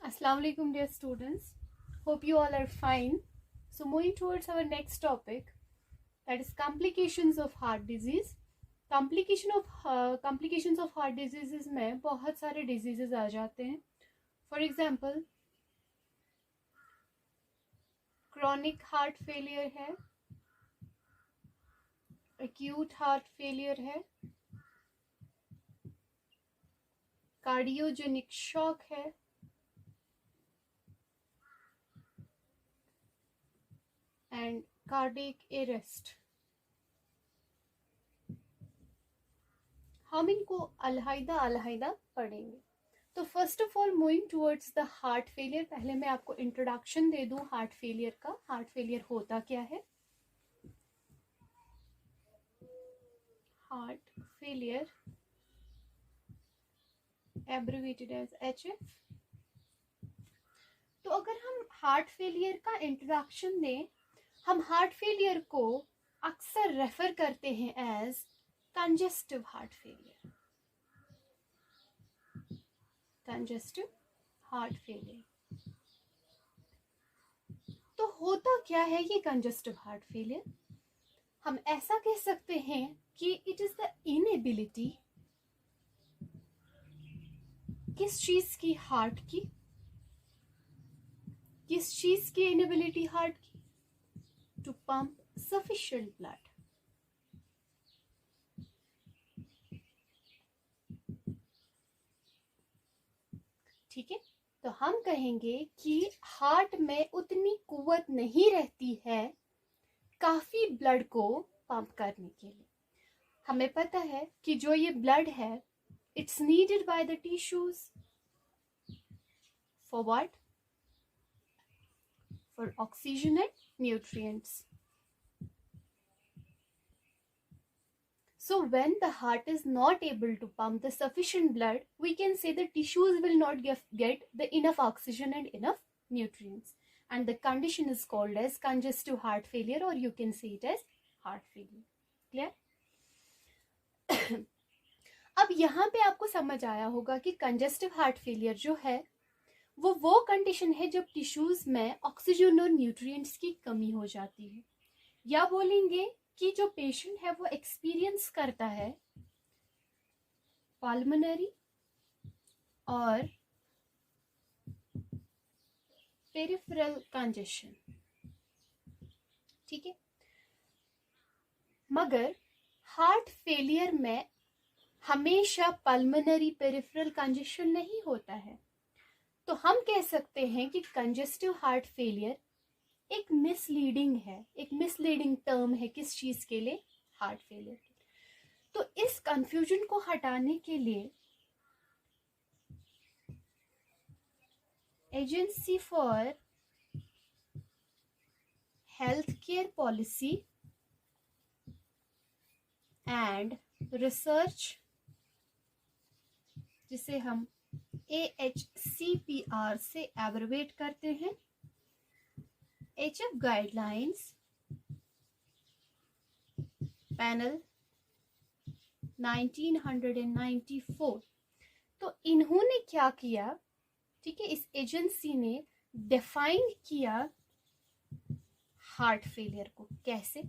Assalamu alaikum, dear students. Hope you all are fine. So, moving towards our next topic, that is complications of heart disease. Complications of heart diseases में बहुत सारे diseases आ जाते हैं. For example, chronic heart failure है, acute heart failure है, cardiogenic shock है, and cardiac arrest. हम इनको अलहदा अलहदा पढ़ेंगे. तो first of all moving towards the heart failure, पहले मैं आपको इंट्रोडक्शन दे दूं हार्ट फेलियर का. हार्ट फेलियर होता क्या है? Heart failure abbreviated as HF. तो अगर हम हार्ट फेलियर का इंट्रोडक्शन दें, हम हार्ट फेलियर को अक्सर रेफर करते हैं as congestive heart failure. Congestive heart failure. तो होता क्या है ये कंजेस्टिव हार्ट फेलियर? हम ऐसा कह सकते हैं कि इट इज द इनएबिलिटी, किस चीज की? हार्ट की. किस चीज की इनएबिलिटी? हार्ट की. To pump sufficient blood. ठीक है, तो हम कहेंगे कि हार्ट में उतनी कुव्वत नहीं रहती है काफी ब्लड को पंप करने के लिए. हमें पता है कि जो ये ब्लड है, it's needed by the tissues for what? For oxygen and nutrients. So when the heart is not able to pump the sufficient blood, we can say the tissues will not get the enough oxygen and enough nutrients. And the condition is called as congestive heart failure, or you can say it as heart failure. Clear? अब यहाँ पे आपको समझ आया होगा कि congestive heart failure जो है वो कंडीशन है जब टिश्यूज में ऑक्सीजन और न्यूट्रिएंट्स की कमी हो जाती है. या बोलेंगे कि जो पेशेंट है वो एक्सपीरियंस करता है पल्मोनरी और पेरिफेरल कंजेशन. ठीक है, मगर हार्ट फेलियर में हमेशा पल्मोनरी पेरिफेरल कंजेशन नहीं होता है. तो हम कह सकते हैं कि कंजेस्टिव हार्ट फेलियर एक मिसलीडिंग है, एक मिसलीडिंग टर्म है. किस चीज के लिए? Heart failure. तो इस कंफ्यूजन को हटाने के लिए agency for health care policy and research, जिसे हम AHCPR से एब्रिवेट करते हैं, HF गाइडलाइंस पैनल 1994. तो इन्होंने क्या किया? ठीक है, इस एजेंसी ने डिफाइन किया हार्ट फेलियर को. कैसे?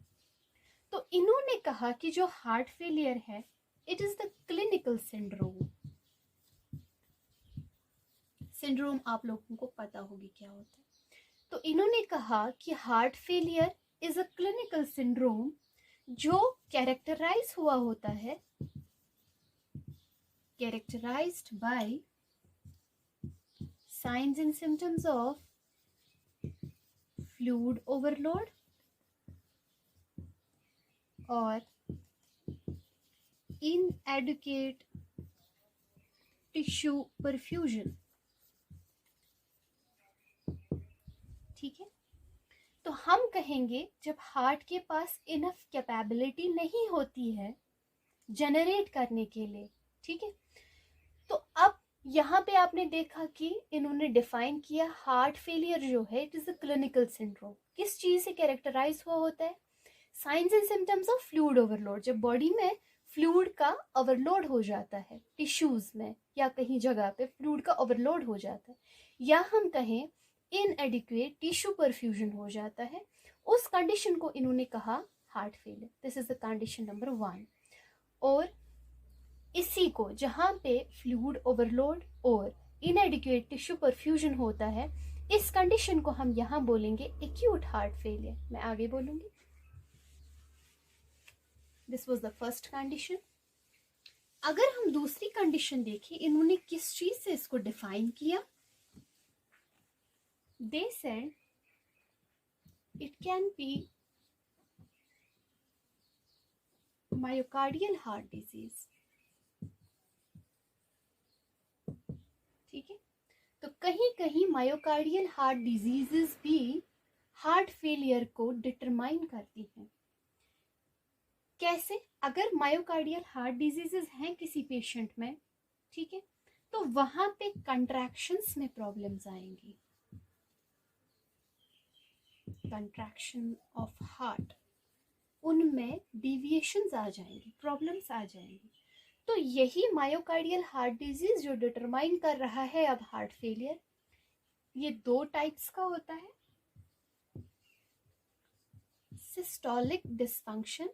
तो इन्होंने कहा कि जो हार्ट फेलियर है, it is the clinical syndrome. Syndrome आप लोगों को पता होगी क्या होता है. तो इन्होंने कहा कि heart failure is a clinical syndrome जो कैरेक्टराइज हुआ होता है, characterised by signs and symptoms of fluid overload और इनएडुकेट टिश्यू परफ्यूजन. ठीक है, तो हम कहेंगे जब हार्ट के पास इनफ कैपेबिलिटी नहीं होती है जनरेट करने के लिए. ठीक है, तो अब यहाँ पे आपने देखा कि इन्होंने डिफाइन किया हार्ट फेलियर जो है, it is a clinical syndrome. किस चीज से कैरेक्टराइज हुआ होता है? Science and symptoms of fluid overload. जब बॉडी में फ्लूइड का ओवरलोड हो जाता है, टिश्यूज में या कहीं जगह पे फ्लूइड का ओवरलोड हो जाता है, या हम कहें इनएडिक्वेट टिश्यू परफ्यूजन हो जाता है, उस कंडीशन को इन्होंने कहा heart failure. This is the condition number 1। और इसी को जहां पे फ्लूइड ओवरलोड और इनएडिक्वेट टिश्यू परफ्यूजन होता है, इस कंडीशन को हम यहां बोलेंगे एक्यूट हार्ट फेलियर। मैं आगे बोलूंगी। This was the first condition. अगर हम दूसरी कंडीशन देखें, इन्होंने किस चीज से इसको डिफाइन किया? They said it can be myocardial heart disease. ठीक है, तो कहीं कहीं मायोकार्डियल हार्ट डिजीजेस भी हार्ट फेलियर को डिटरमाइन करती हैं। कैसे? अगर मायोकार्डियल हार्ट डिजीजेस हैं किसी पेशेंट में, ठीक है, तो वहां पे कंट्रैक्शंस में प्रॉब्लम्स आएंगी, कंट्रैक्शन ऑफ हार्ट, उनमें डिविएशंस आ जाएंगी, प्रॉब्लम्स आ जाएंगी। तो यही मायोकार्डियल हार्ट डिजीज जो डिटरमाइन कर रहा है अब हार्ट फेलियर। ये 2 टाइप्स का होता है, systolic dysfunction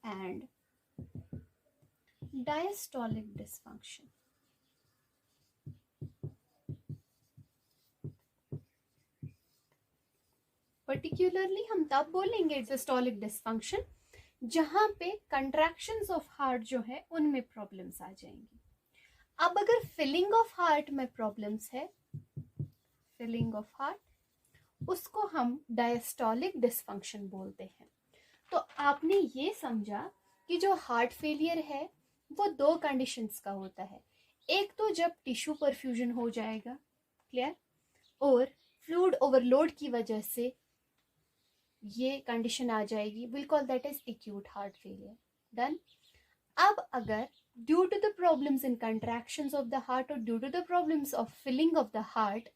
and diastolic dysfunction. Particularly हम तब बोलेंगे सिस्टोलिक डिसफंक्शन जहां पे कंट्रैक्शंस ऑफ हार्ट जो है उनमें प्रॉब्लम्स आ जाएंगी। अब अगर फिलिंग ऑफ हार्ट में प्रॉब्लम्स है, फिलिंग ऑफ हार्ट, उसको हम डायस्टोलिक डिसफंक्शन बोलते हैं। तो आपने ये समझा कि जो हार्ट फेलियर है वो 2 कंडीशंस का होता है। एक तो जब टिश्यू परफ्यूजन हो जाएगा, क्लियर, और फ्लूइड ओवरलोड की वजह से ये कंडीशन आ जाएगी, will call that is acute heart failure. Done. अब अगर due to the problems in contractions of the heart और due to the problems of filling of the heart,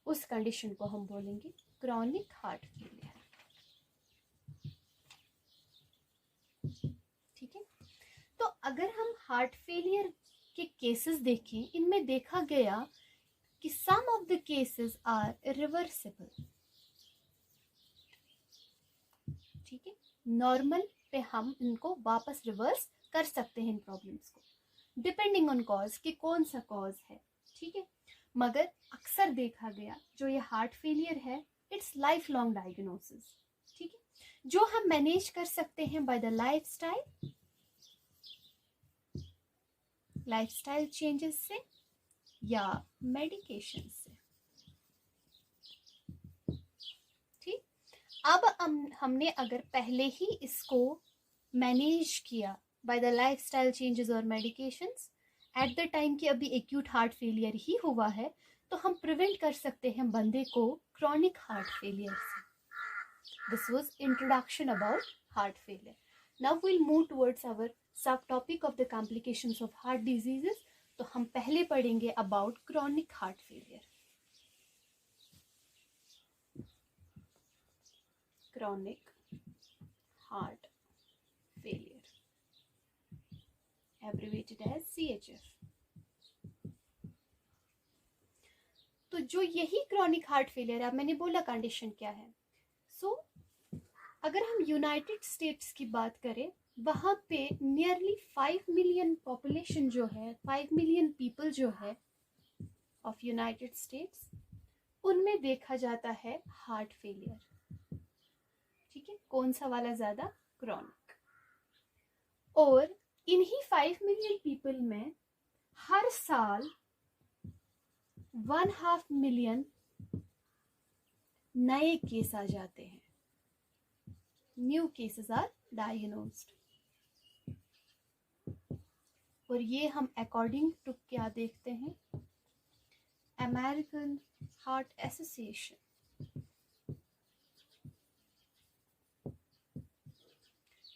उस कंडीशन को हम बोलेंगे क्रॉनिक हार्ट फेलियर। ठीक है, तो अगर हम हार्ट फेलियर के केसेस देखें, इनमें देखा गया कि some of the cases are reversible. ठीक है, नॉर्मल पे हम इनको वापस रिवर्स कर सकते हैं इन प्रॉब्लम्स को, डिपेंडिंग ऑन कॉज कि कौन सा कॉज है। ठीक है, मगर अक्सर देखा गया जो ये हार्ट फेलियर है, इट्स लाइफ लॉन्ग डायग्नोसिस। ठीक है, जो हम मैनेज कर सकते हैं बाय द लाइफस्टाइल चेंजेस से या मेडिकेशन से। ठीक, अब हमने अगर पहले ही इसको मैनेज किया बाय द लाइफस्टाइल चेंजेस और मेडिकेशंस एट द टाइम कि अभी एक्यूट हार्ट फेलियर ही हुआ है, तो हम प्रिवेंट कर सकते हैं बंदे को क्रॉनिक हार्ट फेलियर से। This was introduction about heart failure. Now we will move towards our sub topic of the complications of heart diseases. तो हम पहले पढ़ेंगे about chronic heart failure. Chronic heart failure, abbreviated as CHF। तो जो यही chronic heart failure है, अब मैंने बोला कंडीशन क्या है। सो अगर हम यूनाइटेड स्टेट्स की बात करें, वहां पे नियरली 5 मिलियन पॉपुलेशन जो है, 5 मिलियन पीपल जो है ऑफ यूनाइटेड स्टेट्स, उनमें देखा जाता है हार्ट फेलियर। ठीक है, कौन सा वाला ज्यादा? क्रॉनिक। और इन्हीं 5 मिलियन पीपल में हर साल 1.5 मिलियन नए केस आ जाते हैं, न्यू केसेस आर डायग्नोस्ड। और ये हम अकॉर्डिंग टू क्या देखते हैं? American Heart Association.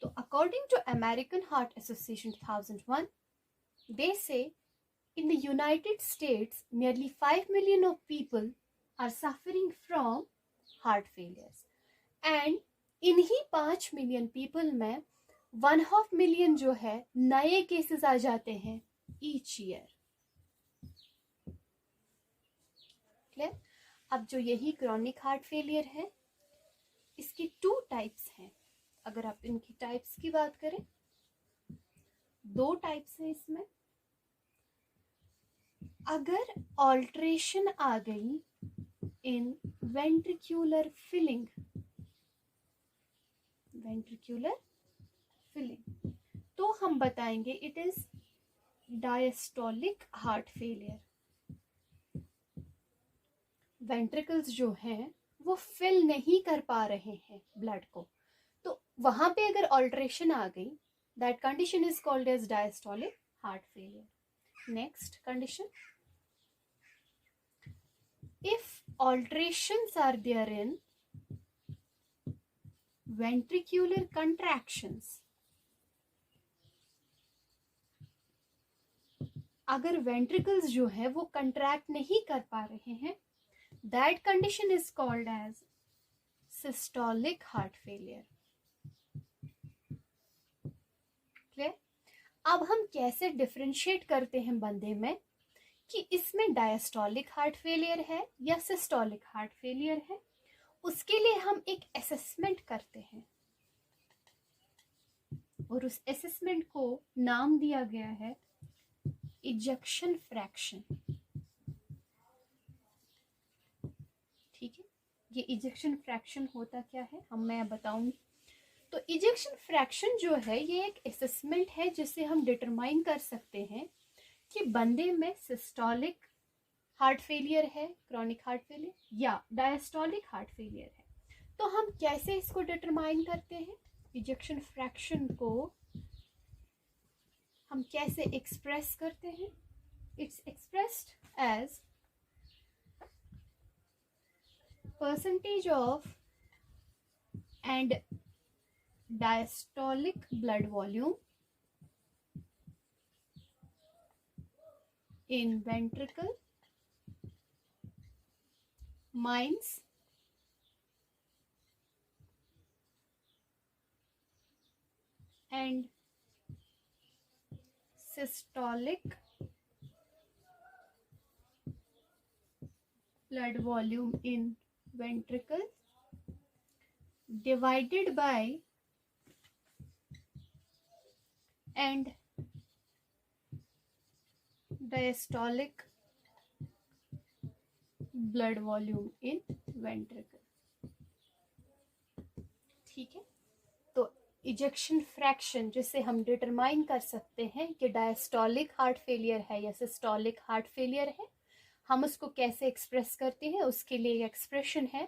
तो according to American Heart Association 2001, they say in the United States nearly 5 million of people are suffering from heart failures, and इन्हीं 5 मिलियन पीपल में 1/2 million जो है नए केसेस आ जाते हैं ईच ईयर। क्लियर? अब जो यही क्रॉनिक हार्ट फेलियर है, इसकी 2 टाइप्स हैं। अगर आप इनकी टाइप्स की बात करें, 2 टाइप्स हैं इसमें। अगर ऑल्ट्रेशन आ गई इन वेंट्रिक्यूलर फिलिंग, तो हम बताएंगे it is diastolic heart failure. Ventricles जो हैं वो फिल नहीं कर पा रहे हैं ब्लड को, तो वहां पे अगर ऑल्ट्रेशन आ गई, that condition is called as diastolic heart failure. Next condition, if alterations are there in ventricular contractions, अगर वेंट्रिकल्स जो है वो कंट्रैक्ट नहीं कर पा रहे हैं, that condition is called as systolic heart failure. Clear? अब हम कैसे डिफरेंशिएट करते हैं बंदे में कि इसमें डायस्टोलिक हार्ट फेलियर है या सिस्टोलिक हार्ट फेलियर है, उसके लिए हम एक असेसमेंट करते हैं और उस असेसमेंट को नाम दिया गया है इजेक्शन फ्रैक्शन। ठीक है, ये इजेक्शन फ्रैक्शन होता क्या है मैं बताऊंगी। तो इजेक्शन फ्रैक्शन जो है ये एक असेसमेंट है जिससे हम डिटरमाइन कर सकते हैं कि बंदे में सिस्टोलिक हार्ट फेलियर है, क्रॉनिक हार्ट फेलियर या डायस्टोलिक हार्ट फेलियर है। तो हम कैसे इसको डिटरमाइन करते हैं? इजेक्शन फ्रैक्शन को हम कैसे एक्सप्रेस करते हैं? It's expressed as percentage of end diastolic blood volume in ventricle minus and systolic blood volume in ventricle divided by and diastolic blood volume in ventricle। ठीक है, तो इजेक्शन फ्रैक्शन जिससे हम डिटरमाइन कर सकते हैं कि डायस्टोलिक हार्ट फेलियर है या सिस्टोलिक हार्ट फेलियर है, हम उसको कैसे एक्सप्रेस करते हैं, उसके लिए एक्सप्रेशन है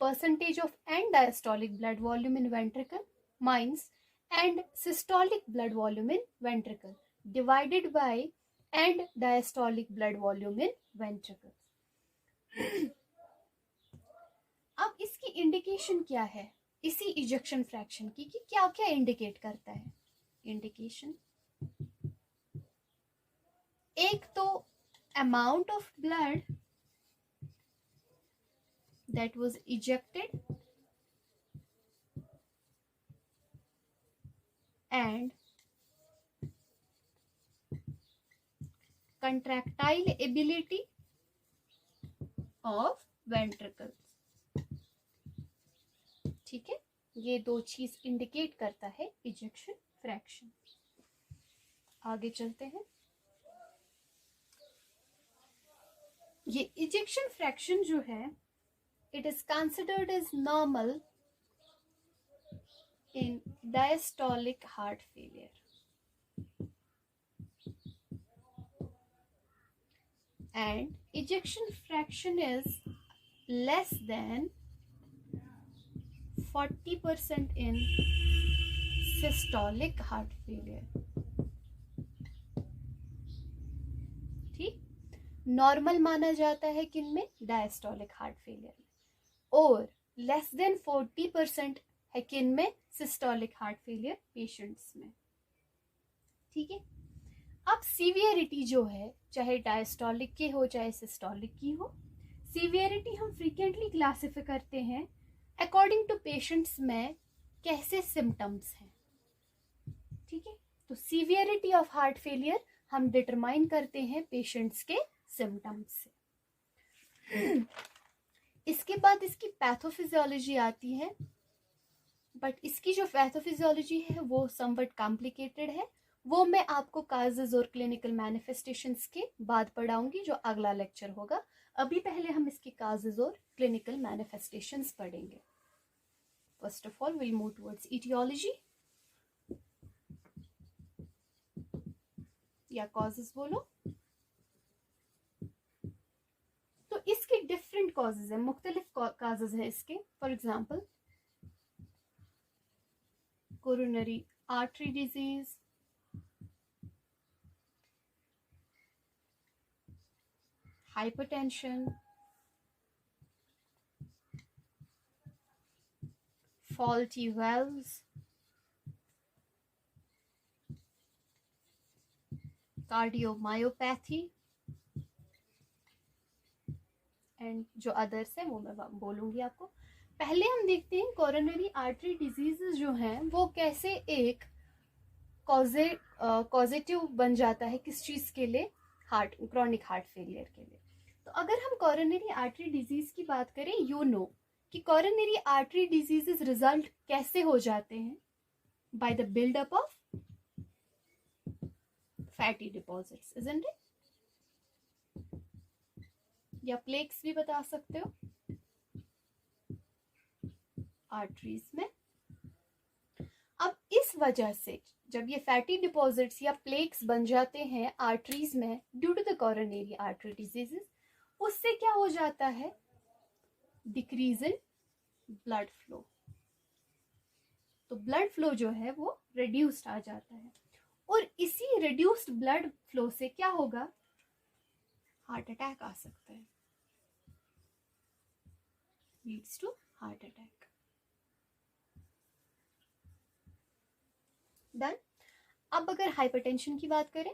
percentage of end diastolic blood volume in ventricle minus and systolic blood volume in ventricle divided by and diastolic blood volume in ventricle. अब इसकी इंडिकेशन क्या है इसी इजेक्शन फ्रैक्शन की, कि क्या क्या इंडिकेट करता है? इंडिकेशन एक तो amount of blood that was ejected and contractile ability of ventricles। ठीक है, ये 2 चीज इंडिकेट करता है इजेक्शन फ्रैक्शन। आगे चलते हैं। ये इजेक्शन फ्रैक्शन जो है it is considered as normal in diastolic heart failure and ejection fraction is less than 40% in systolic heart failure। ठीक, नॉर्मल माना जाता है किनमें? डायस्टोलिक हार्ट फेलियर में, और लेस देन 40% है किनमें? सिस्टोलिक हार्ट फेलियर पेशेंट्स में। ठीक है, अब सीवियरिटी जो है चाहे डायस्टोलिक की हो चाहे सिस्टोलिक की हो, सीवियरिटी हम फ्रीक्वेंटली क्लासिफाई करते हैं अकॉर्डिंग टू पेशेंट्स में कैसे सिम्टम्स हैं। ठीक है, तो सीवियरिटी ऑफ हार्ट फेलियर हम डिटरमाइन करते हैं पेशेंट्स के सिम्टम्स से। इसके बाद इसकी पैथोफिजियोलॉजी आती है, बट इसकी जो पैथोफिजियोलॉजी है वो समवट कॉम्प्लिकेटेड है, वो मैं आपको काजेज और क्लिनिकल मैनिफेस्टेशंस के बाद पढ़ाऊंगी, जो अगला लेक्चर होगा। अभी पहले हम इसके काजेज और क्लिनिकल मैनिफेस्टेशंस पढ़ेंगे। First of all will move towards aetiology या कॉजेज बोलो। तो इसके डिफरेंट कॉजेज है, मुख्तलिफ कॉजेज है इसके। For example coronary artery disease, hypertension, faulty valves, cardiomyopathy and जो अदर्स है वो मैं बोलूंगी आपको। पहले हम देखते हैं कोरोनरी आर्टरी डिजीजेस जो हैं वो कैसे एक कॉजेटिव बन जाता है किस चीज के लिए, हार्ट क्रॉनिक हार्ट फेलियर के लिए। तो अगर हम कोरोनरी आर्टरी डिजीज की बात करें, यू नो कि कोरोनरी आर्टरी डिजीजेस रिजल्ट कैसे हो जाते हैं, by the buildup of fatty deposits, isn't it, या प्लेक्स भी बता सकते हो आर्टरीज में। अब इस वजह से जब ये फैटी डिपॉजिट्स या प्लेक्स बन जाते हैं आर्टरीज में due to the coronary artery diseases, उससे क्या हो जाता है, डिक्रीज इन ब्लड फ्लो। तो ब्लड फ्लो जो है वो रिड्यूस्ड आ जाता है, और इसी रिड्यूस्ड ब्लड फ्लो से क्या होगा, हार्ट अटैक आ सकता है, leads to heart attack. Done. अब अगर हाइपरटेंशन की बात करें,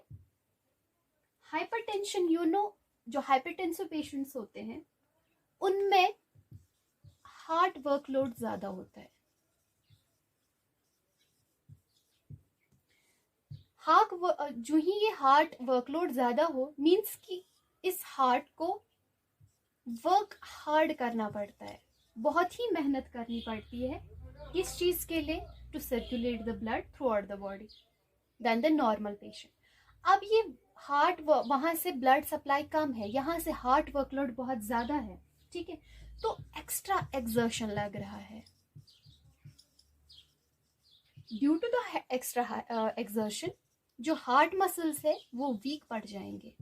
हाइपरटेंशन यू नो जो हाइपरटेंसिव पेशेंट्स होते हैं उनमें हार्ट वर्कलोड ज्यादा होता है। जो ही ये हार्ट वर्कलोड ज्यादा हो मींस कि इस हार्ट को वर्क हार्ड करना पड़ता है, बहुत ही मेहनत करनी पड़ती है किस चीज के लिए, to circulate the blood throughout the body than the normal patient. अब ये हार्ट वहां से ब्लड सप्लाई कम है, यहाँ से हार्ट वर्कलोड बहुत ज्यादा है, ठीक है, तो एक्स्ट्रा एक्सर्शन लग रहा है। Due to the extra exertion जो हार्ट मसल्स है वो वीक पड़ जाएंगे,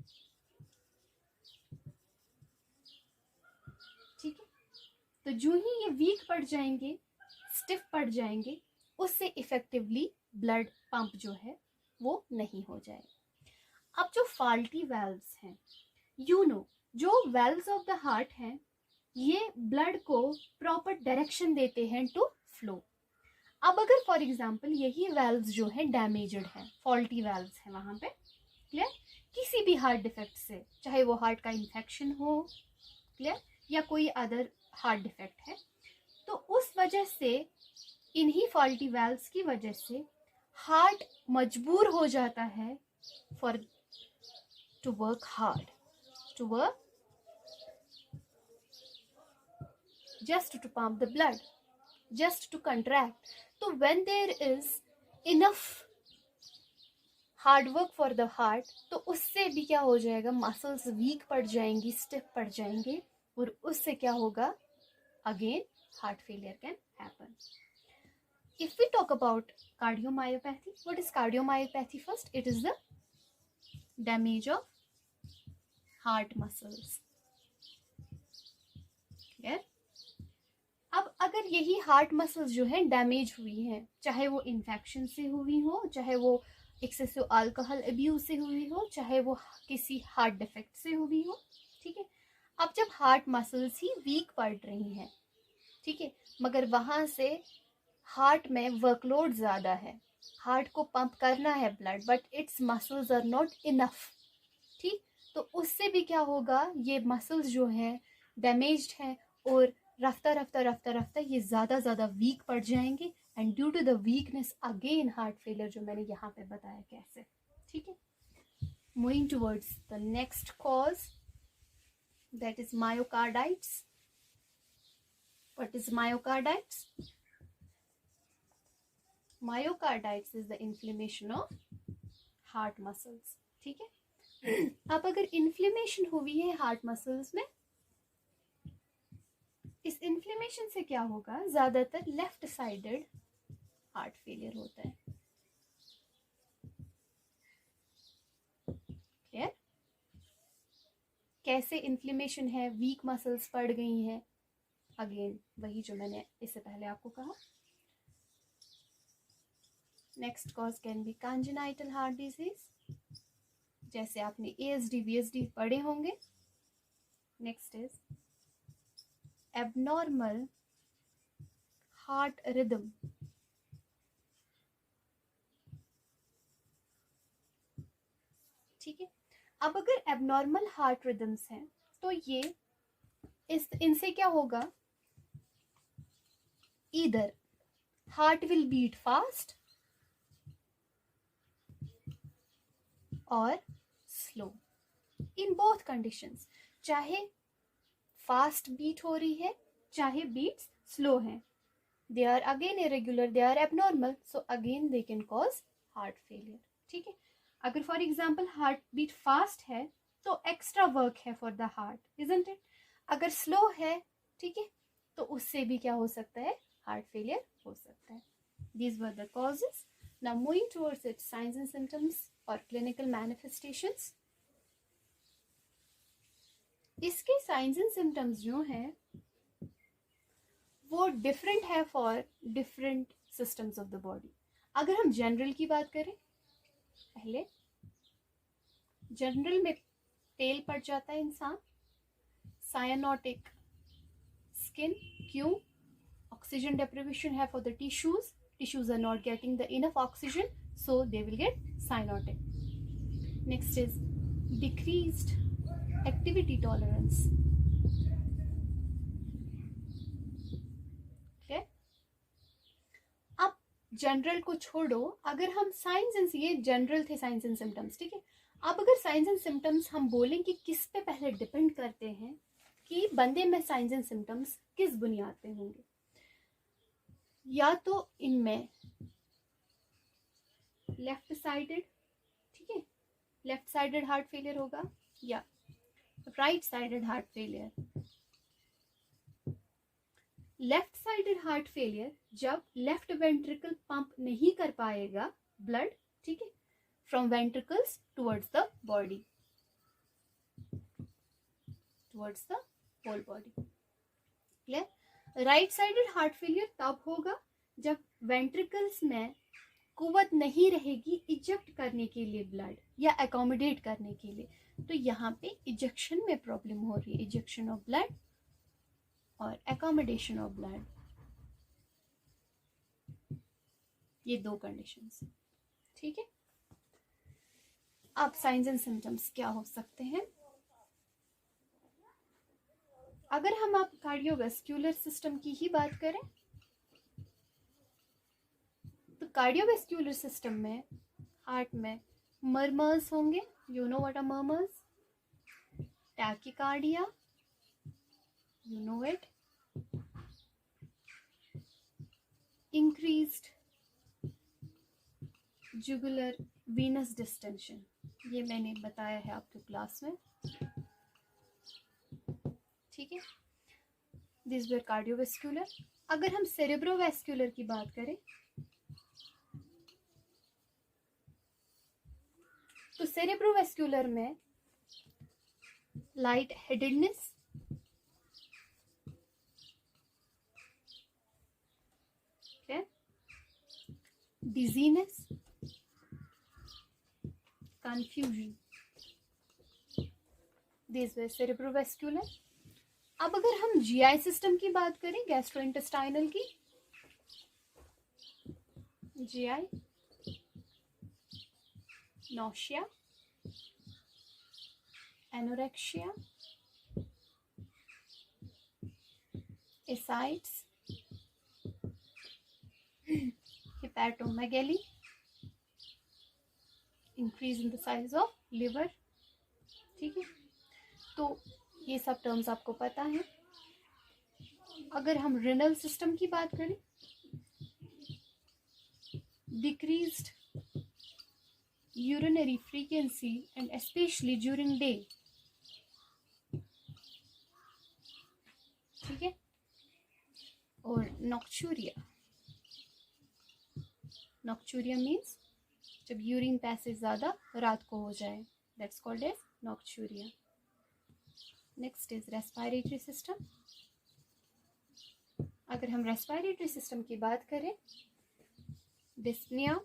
ठीक है, तो जो ही ये वीक पड़ जाएंगे, स्टिफ पड़ जाएंगे, उससे इफेक्टिवली ब्लड पंप जो है वो नहीं हो जाएगा। अब जो फॉल्टी वेल्व्स हैं, यू नो जो वेल्व्स ऑफ द हार्ट हैं ये ब्लड को प्रॉपर डायरेक्शन देते हैं टू फ्लो। अब अगर फॉर एग्जांपल यही वेल्व्स जो है डैमेज्ड है, फॉल्टी वेल्व्स हैं वहां पे, क्लियर, किसी भी हार्ट डिफेक्ट से, चाहे वो हार्ट का इन्फेक्शन हो, क्लियर, या कोई अदर हार्ट डिफेक्ट है, तो उस वजह से इन्हीं फॉल्टी वेल्व्स की वजह से हार्ट मजबूर हो जाता है for to work hard, to work just to pump the blood, just to contract. So when there is enough hard work for the heart, तो उससे भी क्या हो जाएगा, मसल्स वीक पड़ जाएंगी, स्टिफ पड़ जाएंगे, और उससे क्या होगा, again heart failure can happen. If we talk about cardiomyopathy, what is cardiomyopathy first? It is the damage of heart muscles. Clear? अब अगर यही हार्ट मसल्स जो है डैमेज हुई हैं, चाहे वो इन्फेक्शन से हुई हो, चाहे वो एक्सेसिव अल्कोहल अब्यूज से हुई हो, चाहे वो किसी हार्ट डिफेक्ट से हुई हो, ठीक है, अब जब हार्ट मसल्स ही वीक पड़ रही हैं, ठीक है, मगर वहां से हार्ट में वर्कलोड ज्यादा है, हार्ट को पंप करना है blood, but it's muscles are not enough, ठीक, तो उससे भी क्या होगा, ये मसल्स जो है डैमेज्ड हैं और रफ्ता रफ्ता रफ्ता रफ्ता ये ज़्यादा वीक पड़ जाएंगे, and due to the weakness again heart failure, जो मैंने यहाँ पे बताया कैसे, ठीक है। Moving towards the next cause, that is myocarditis. What is myocarditis? Myocarditis is the inflammation of heart muscles. ठीक है. अब अगर इन्फ्लेमेशन हुई है हार्ट मसल्स में, इस इन्फ्लेमेशन से क्या होगा, ज्यादातर लेफ्ट साइडेड हार्ट फेलियर होता है. क्लियर? कैसे इन्फ्लेमेशन है, वीक मसल्स पड़ गई हैं, अगेन वही जो मैंने इससे पहले आपको कहा. Next cause can be congenital heart disease, जैसे आपने ASD VSD पढ़े होंगे. Next is abnormal heart rhythm. ठीक है. अब अगर एबनॉर्मल हार्ट रिदम्स हैं तो ये इनसे क्या होगा, either heart will beat fast or slow. In both conditions, चाहे fast beat हो रही है, चाहे beats slow हैं, they are again irregular, they are abnormal, so again they can cause heart failure. ठीक है. अगर for example heart beat fast है तो extra work है for the heart, isn't it? अगर slow है, ठीक है, तो उससे भी क्या हो सकता है, हार्ट फेलियर हो सकता है. These were the causes. Now moving towards its signs and symptoms or clinical manifestations. इसके signs and symptoms जो हैं वो different है for different systems of the body. अगर हम जनरल की बात करें, पहले जनरल में पेल पड़ जाता है इंसान, साइनोटिक स्किन. क्यों? Oxygen deprivation है for the tissues are not getting the enough oxygen, so they will get cyanotic. Next is decreased activity tolerance. Okay, अब जनरल को छोड़ो, अगर हम साइंस एंड, ये जनरल थे साइंस एंड सिम्टम्स, ठीक है. अब अगर साइंस एंड सिम्टम्स हम बोलें कि किस पे पहले डिपेंड करते हैं कि बंदे में साइंस एंड सिम्टम्स किस बुनियाद पे होंगे, या तो इनमें लेफ्ट साइडेड, ठीक है, लेफ्ट साइडेड हार्ट फेलियर होगा, या right sided heart failure. Left sided heart failure जब लेफ्ट वेंट्रिकल पंप नहीं कर पाएगा ब्लड, ठीक है, from ventricles towards the body, towards the whole body. Clear? Right sided heart failure तब होगा जब वेंट्रिकल्स में कुव्वत नहीं रहेगी इजेक्ट करने के लिए ब्लड, या एकोमोडेट करने के लिए. तो यहाँ पे इजेक्शन में प्रॉब्लम हो रही है, इजेक्शन ऑफ ब्लड और एकोमोडेशन ऑफ ब्लड, ये दो कंडीशंस. ठीक है. अब साइंस एंड सिम्टम्स क्या हो सकते हैं. अगर हम आप कार्डियोवेस्क्यूलर सिस्टम की ही बात करें तो कार्डियोवेस्क्यूलर सिस्टम में हार्ट में मर्मर्स होंगे. You know what are murmurs? Tachycardia, you know it. Increased jugular venous distension, ये मैंने बताया है आपके क्लास में. ठीक है. This were cardiovascular. अगर हम सेरेब्रोवेस्क्यूलर की बात करें तो सेरेब्रोवेस्क्यूलर में light headedness, dizziness, confusion. This were cerebrovascular. अब अगर हम जीआई सिस्टम की बात करें, गैस्ट्रोइंटेस्टाइनल की, GI, nausea, anorexia, ascites, hepatomegaly, increase in the size of liver. ठीक है, तो ये सब टर्म्स आपको पता है। अगर हम रिनल सिस्टम की बात करें, decreased urinary frequency and specially during day. ठीक है, और नॉक्चूरिया, नॉक्चूरिया मीन्स जब यूरिन पैसेज ज़्यादा रात को हो जाए, that's called as nocturia. Next is respiratory system. अगर हम रेस्पिरेटरी सिस्टम की बात करें, डिस्पनिया,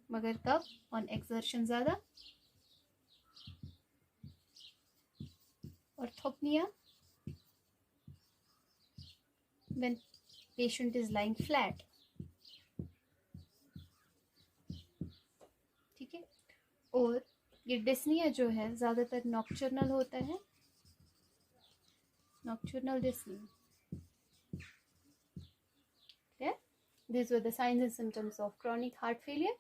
मगर कब? ऑन एक्सर्शन ज़्यादा। Orthopnoea, when patient is lying flat। ठीक है, और ये डिस्निया जो है ज़्यादातर नॉक्चर्नल होता है, nocturnal dyspnoea. Okay? These were the signs and symptoms of chronic heart failure.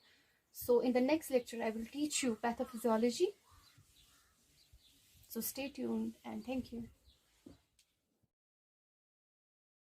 So in the next lecture, I will teach you pathophysiology. So stay tuned and thank you.